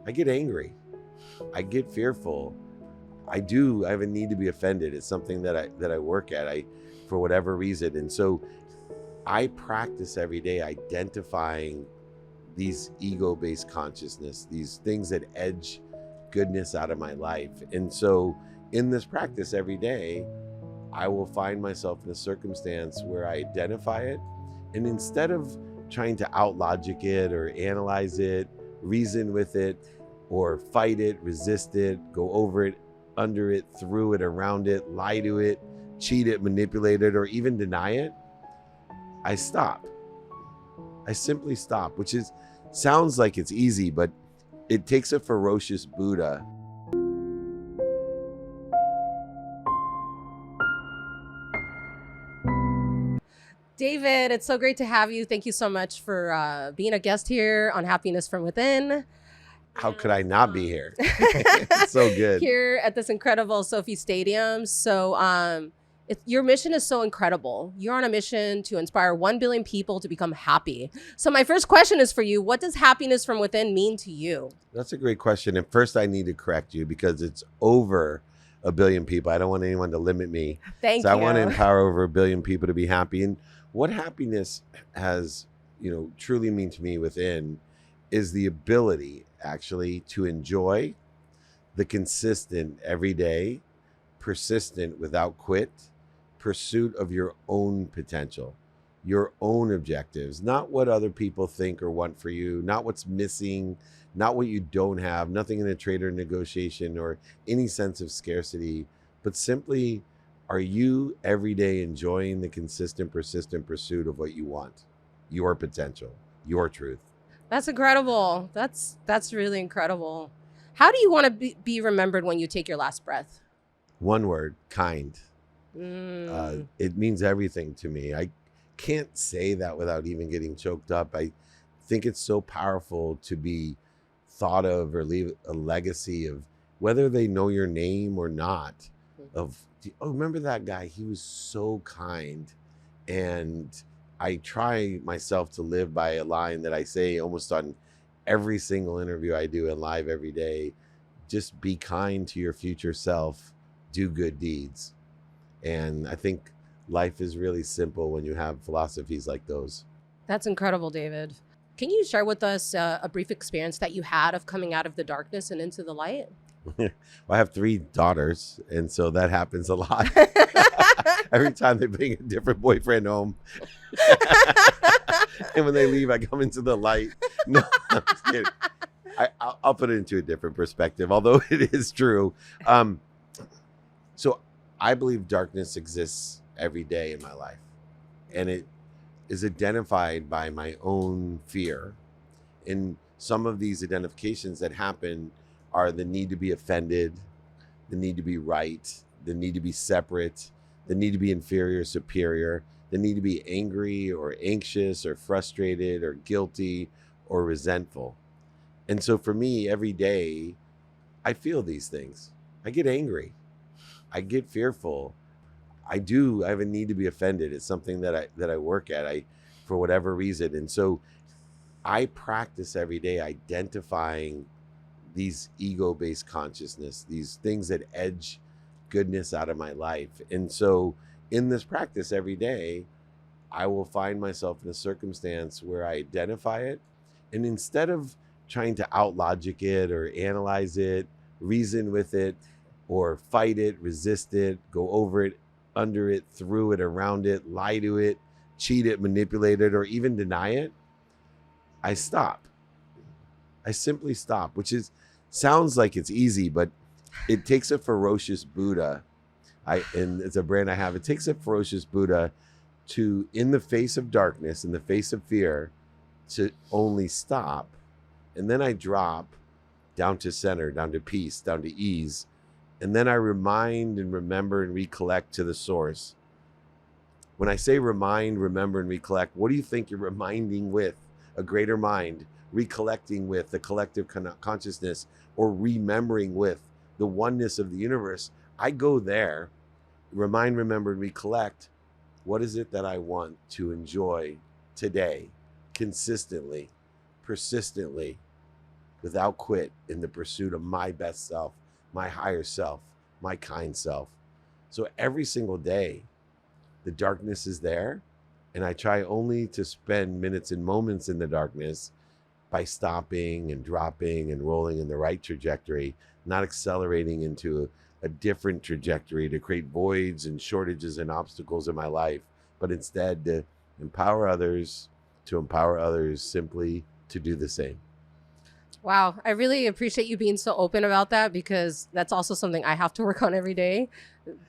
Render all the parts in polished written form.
I get angry. I get fearful. I have a need to be offended. It's something that I work at, for whatever reason. And so I practice every day identifying these ego-based consciousness, these things that edge goodness out of my life. And so in this practice every day, I will find myself in a circumstance where I identify it. And instead of trying to outlogic it or analyze it, reason with it, or fight it, resist it, go over it, under it, through it, around it, lie to it, cheat it, manipulate it, or even deny it, I stop. I simply stop, which sounds like it's easy, but it takes a ferocious Buddha. David, it's so great to have you. Thank you so much for being a guest here on Happiness from Within. How could I not be here? It's so good. Here at this incredible Sophie Stadium. So your mission is so incredible. You're on a mission to inspire 1 billion people to become happy. So my first question is for you. What does happiness from within mean to you? That's a great question. And first I need to correct you because it's over 1 billion people. I don't want anyone to limit me. Thank you. I want to empower over 1 billion people to be happy. And what happiness has, truly mean to me within is the ability actually to enjoy the consistent, everyday, persistent, without quit pursuit of your own potential, your own objectives, not what other people think or want for you, not what's missing, not what you don't have, nothing in a trade or negotiation or any sense of scarcity, but simply, are you every day enjoying the consistent, persistent pursuit of what you want, your potential, your truth? That's incredible. That's really incredible. How do you want to be remembered when you take your last breath? One word, kind. It means everything to me. I can't say that without even getting choked up. I think it's so powerful to be thought of or leave a legacy of, whether they know your name or not, of, oh, remember that guy? He was so kind. And I try myself to live by a line that I say almost on every single interview I do and live every day. Just be kind to your future self, do good deeds. And I think life is really simple when you have philosophies like those. That's incredible, David. Can you share with us a brief experience that you had of coming out of the darkness and into the light? Well, I have 3 daughters, and so that happens a lot. Every time they bring a different boyfriend home. And when they leave, I come into the light. No, I'm just kidding. I'll put it into a different perspective, although it is true. So I believe darkness exists every day in my life, and it is identified by my own fear. And some of these identifications that happen are the need to be offended, the need to be right, the need to be separate, the need to be inferior, superior, the need to be angry or anxious or frustrated or guilty or resentful. And so for me, every day, I feel these things. I get angry. I get fearful. I have a need to be offended. It's something that I work at, for whatever reason. And so I practice every day identifying these ego-based consciousness, these things that edge goodness out of my life. And so in this practice every day, I will find myself in a circumstance where I identify it. And instead of trying to outlogic it or analyze it, reason with it, or fight it, resist it, go over it, under it, through it, around it, lie to it, cheat it, manipulate it, or even deny it, I stop. I simply stop, which sounds like it's easy, but it takes a ferocious Buddha. And it's a brand I have. It takes a ferocious Buddha to, in the face of darkness, in the face of fear, to only stop. And then I drop down to center, down to peace, down to ease. And then I remind and remember and recollect to the source. When I say remind, remember, and recollect, what do you think you're reminding with? A greater mind, recollecting with the collective consciousness, or remembering with the oneness of the universe. I go there, remind, remember, and recollect. What is it that I want to enjoy today, consistently, persistently, without quit in the pursuit of my best self, my higher self, my kind self. So every single day, the darkness is there, and I try only to spend minutes and moments in the darkness by stopping and dropping and rolling in the right trajectory, not accelerating into a different trajectory to create voids and shortages and obstacles in my life, but instead to empower others, simply to do the same. Wow, I really appreciate you being so open about that, because that's also something I have to work on every day,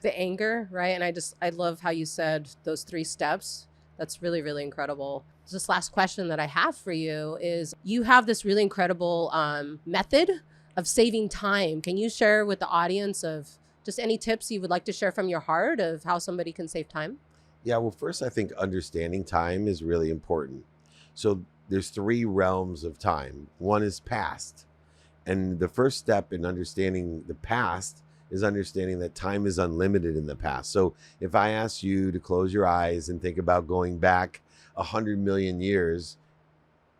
the anger, right? And I love how you said those 3 steps. That's really, really incredible. This last question that I have for you is, you have this really incredible method of saving time. Can you share with the audience of just any tips you would like to share from your heart of how somebody can save time? Yeah, well, first, I think understanding time is really important. So there's 3 realms of time. One is past. And the first step in understanding the past is understanding that time is unlimited in the past. So if I ask you to close your eyes and think about going back 100 million years,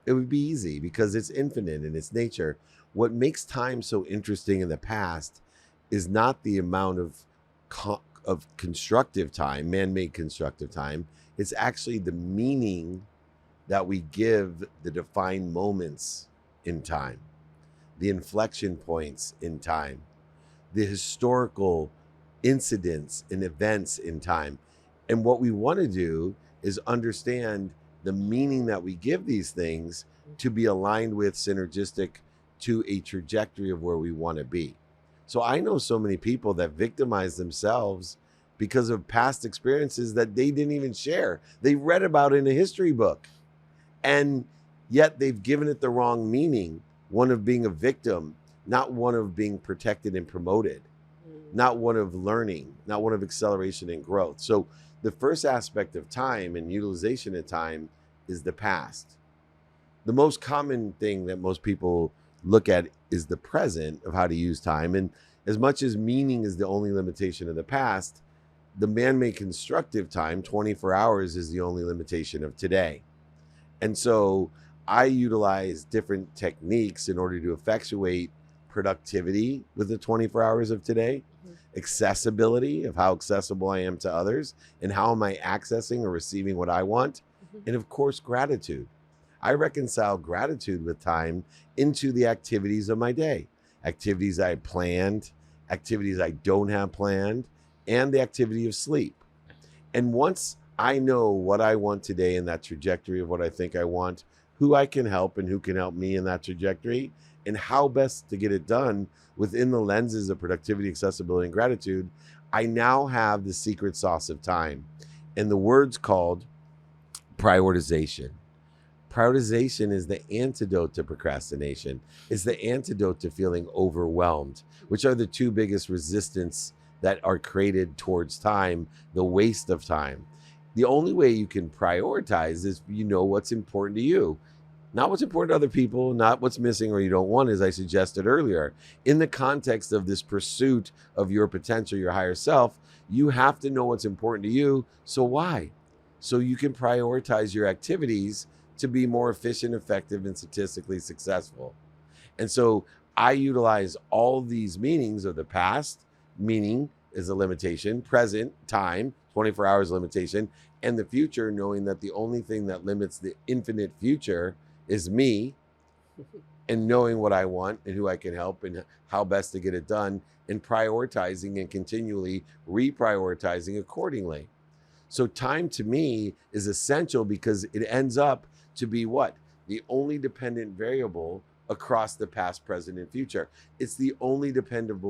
it would be easy because it's infinite in its nature. What makes time so interesting in the past is not the amount of constructive time, man-made constructive time. It's actually the meaning that we give the defined moments in time, the inflection points in time, the historical incidents and events in time. And what we want to do is understand the meaning that we give these things to be aligned with, synergistic to a trajectory of where we want to be. So I know so many people that victimize themselves because of past experiences that they didn't even share. They read about in a history book, and yet they've given it the wrong meaning, one of being a victim, not one of being protected and promoted, not one of learning, not one of acceleration and growth. So the first aspect of time and utilization of time is the past. The most common thing that most people look at is the present of how to use time. And as much as meaning is the only limitation of the past, the man-made constructive time, 24 hours, is the only limitation of today. And so I utilize different techniques in order to effectuate productivity with the 24 hours of today, accessibility of how accessible I am to others, and how am I accessing or receiving what I want, and of course, gratitude. I reconcile gratitude with time into the activities of my day, activities I planned, activities I don't have planned, and the activity of sleep. And once I know what I want today in that trajectory of what I think I want, who I can help and who can help me in that trajectory, and how best to get it done within the lenses of productivity, accessibility, and gratitude, I now have the secret sauce of time. And the word's called prioritization. Prioritization is the antidote to procrastination. It's the antidote to feeling overwhelmed, which are the 2 biggest resistance that are created towards time, the waste of time. The only way you can prioritize is you know what's important to you, not what's important to other people, not what's missing or you don't want, as I suggested earlier. In the context of this pursuit of your potential, your higher self, you have to know what's important to you. So why? So you can prioritize your activities to be more efficient, effective, and statistically successful. And so I utilize all these meanings of the past. Meaning is a limitation, present, time, 24 hours limitation, and the future, knowing that the only thing that limits the infinite future is me, and knowing what I want and who I can help and how best to get it done, and prioritizing and continually reprioritizing accordingly. So time to me is essential because it ends up to be what? The only dependent variable across the past, present, and future. It's the only dependent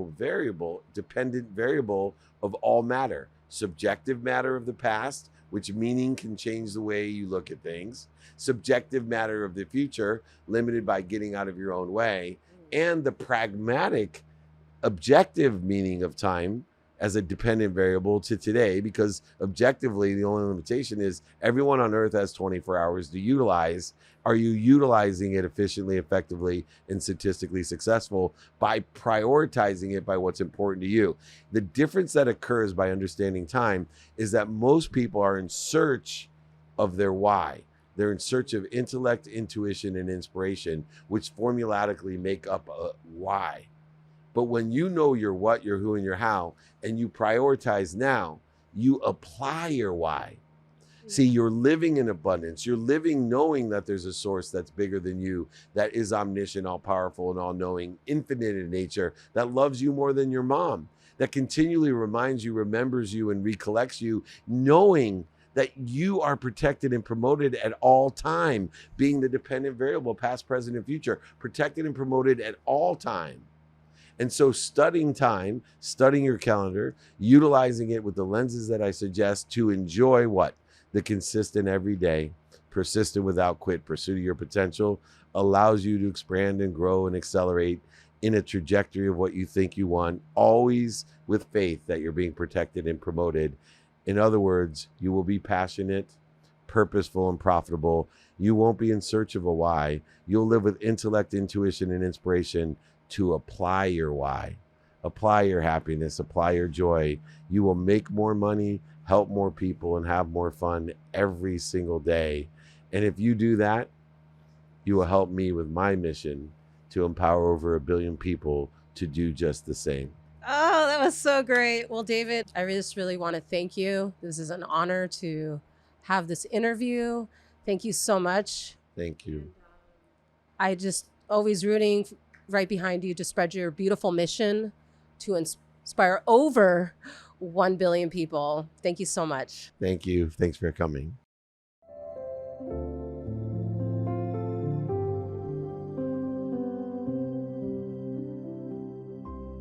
variable of all matter. Subjective matter of the past, which meaning can change the way you look at things. Subjective matter of the future, limited by getting out of your own way. And the pragmatic, objective meaning of time as a dependent variable to today, because objectively, the only limitation is everyone on earth has 24 hours to utilize. Are you utilizing it efficiently, effectively, and statistically successful by prioritizing it by what's important to you? The difference that occurs by understanding time is that most people are in search of their why. They're in search of intellect, intuition, and inspiration, which formulatically make up a why. But when you know your what, your who, and your how, and you prioritize now, you apply your why. See, you're living in abundance. You're living knowing that there's a source that's bigger than you, that is omniscient, all powerful, and all knowing, infinite in nature, that loves you more than your mom, that continually reminds you, remembers you, and recollects you, knowing that you are protected and promoted at all time, being the dependent variable, past, present, and future, protected and promoted at all time. And so studying time, studying your calendar, utilizing it with the lenses that I suggest to enjoy what? The consistent everyday, persistent without quit pursuit of your potential allows you to expand and grow and accelerate in a trajectory of what you think you want, always with faith that you're being protected and promoted. In other words, you will be passionate, purposeful, and profitable. You won't be in search of a why. You'll live with intellect, intuition, and inspiration to apply your why. Apply your happiness, apply your joy. You will make more money, help more people, and have more fun every single day. And if you do that, you will help me with my mission to empower over 1 billion people to do just the same. Oh, that was so great. Well, David, I just really want to thank you. This is an honor to have this interview. Thank you so much. Thank you. I just always rooting right behind you to spread your beautiful mission to inspire over 1 billion people. Thank you so much. Thank you. Thanks for coming.